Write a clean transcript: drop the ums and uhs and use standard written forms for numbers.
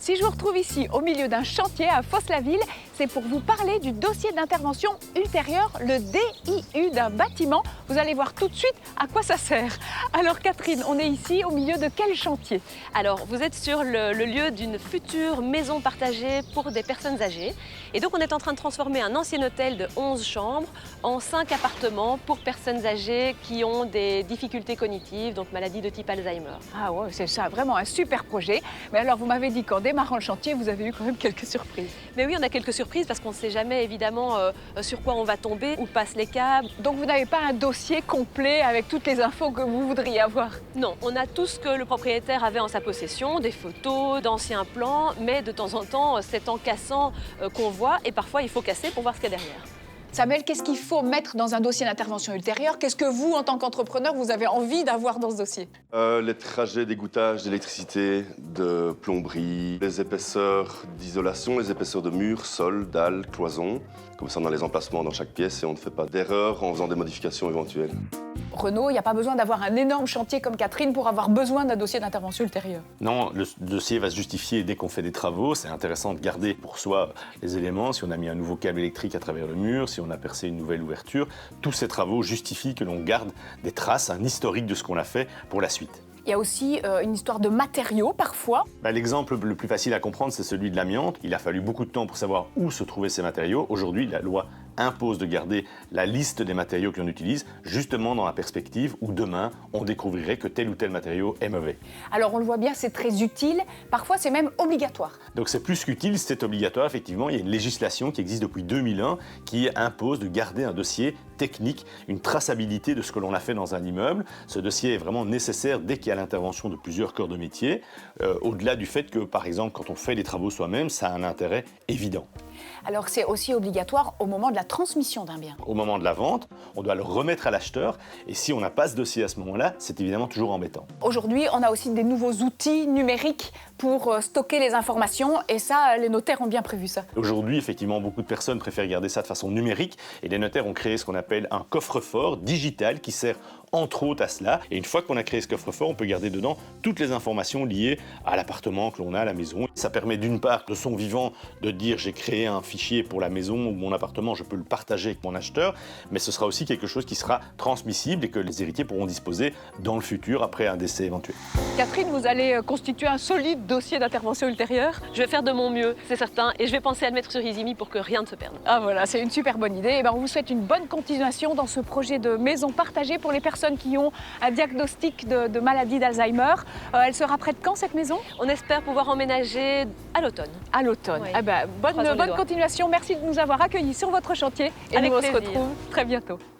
Si je vous retrouve ici au milieu d'un chantier à Fos-la-Ville, c'est pour vous parler du dossier d'intervention ultérieure, le DIU d'un bâtiment. Vous allez voir tout de suite à quoi ça sert. Alors Catherine, on est ici au milieu de quel chantier? Alors, vous êtes sur le lieu d'une future maison partagée pour des personnes âgées. Et donc, on est en train de transformer un ancien hôtel de 11 chambres en 5 appartements pour personnes âgées qui ont des difficultés cognitives, donc maladie de type Alzheimer. Ah ouais, c'est ça, vraiment un super projet. Mais alors vous m'avez dit qu'en démarrant le chantier, vous avez eu quand même quelques surprises. Mais oui, on a quelques surprises parce qu'on ne sait jamais évidemment sur quoi on va tomber, où passent les câbles. Donc vous n'avez pas un dossier complet avec toutes les infos que vous voudriez avoir? Non, on a tout ce que le propriétaire avait en sa possession, des photos, d'anciens plans, mais de temps en temps, c'est en cassant qu'on voit et parfois il faut casser pour voir ce qu'il y a derrière. Samuel, qu'est-ce qu'il faut mettre dans un dossier d'intervention ultérieure? Qu'est-ce que vous, en tant qu'entrepreneur, vous avez envie d'avoir dans ce dossier? Les trajets d'égouttage d'électricité, de plomberie, les épaisseurs d'isolation, les épaisseurs de murs, sol, dalles, cloisons. Comme ça, on a les emplacements dans chaque pièce et on ne fait pas d'erreur en faisant des modifications éventuelles. Renaud, il n'y a pas besoin d'avoir un énorme chantier comme Catherine pour avoir besoin d'un dossier d'intervention ultérieure. Non, le dossier va se justifier dès qu'on fait des travaux. C'est intéressant de garder pour soi les éléments. Si on a mis un nouveau câble électrique à travers le mur, si on a percé une nouvelle ouverture, tous ces travaux justifient que l'on garde des traces, un historique de ce qu'on a fait pour la suite. Il y a aussi une histoire de matériaux parfois. L'exemple le plus facile à comprendre, c'est celui de l'amiante. Il a fallu beaucoup de temps pour savoir où se trouvaient ces matériaux. Aujourd'hui, la loi impose de garder la liste des matériaux que l'on utilise, justement dans la perspective où demain, on découvrirait que tel ou tel matériau est mauvais. Alors on le voit bien, c'est très utile. Parfois, c'est même obligatoire. Donc c'est plus qu'utile, c'est obligatoire. Effectivement, il y a une législation qui existe depuis 2001 qui impose de garder un dossier technique, une traçabilité de ce que l'on a fait dans un immeuble. Ce dossier est vraiment nécessaire dès qu'il y a l'intervention de plusieurs corps de métier, au-delà du fait que, par exemple, quand on fait les travaux soi-même, ça a un intérêt évident. Alors c'est aussi obligatoire au moment de la transmission d'un bien. Au moment de la vente, on doit le remettre à l'acheteur et si on n'a pas ce dossier à ce moment-là, c'est évidemment toujours embêtant. Aujourd'hui, on a aussi des nouveaux outils numériques pour stocker les informations et ça, les notaires ont bien prévu ça. Aujourd'hui, effectivement, beaucoup de personnes préfèrent garder ça de façon numérique et les notaires ont créé ce qu'on appelle un coffre-fort digital qui sert entre autres à cela. Et une fois qu'on a créé ce coffre-fort, on peut garder dedans toutes les informations liées à l'appartement que l'on a, à la maison. Ça permet d'une part de son vivant de dire j'ai créé un fichier pour la maison ou mon appartement, je peux le partager avec mon acheteur, mais ce sera aussi quelque chose qui sera transmissible et que les héritiers pourront disposer dans le futur après un décès éventuel. Catherine, vous allez constituer un solide dossier d'intervention ultérieure. Je vais faire de mon mieux, c'est certain, et je vais penser à le mettre sur Easyme pour que rien ne se perde. Ah voilà, c'est une super bonne idée. Et ben, on vous souhaite une bonne continuation dans ce projet de maison partagée pour les personnes qui ont un diagnostic de maladie d'Alzheimer. Elle sera prête quand cette maison? On espère pouvoir emménager à l'automne. À l'automne. Oui. Ah ben, bonne continuation. Merci de nous avoir accueillis sur votre chantier et Avec nous on se plaisir. retrouve très bientôt.